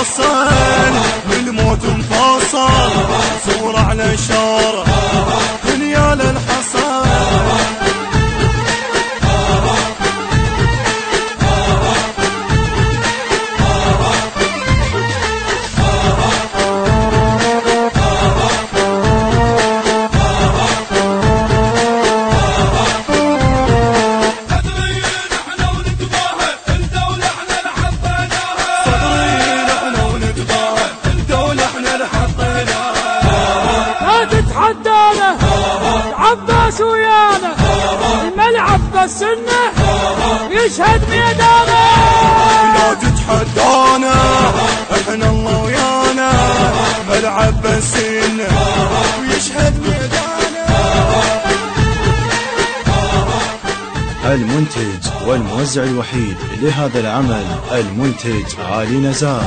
الحسن بالموت انفصل، صور على شارع دنيا للحسن. عباس ويانا الملعب بس انه يشهد ميدانه. لا تتحدانا احنا الله ويانا، ملعب بس انه ويشهد ميدانه. المنتج والموزع الوحيد لهذا العمل المنتج علي نزار.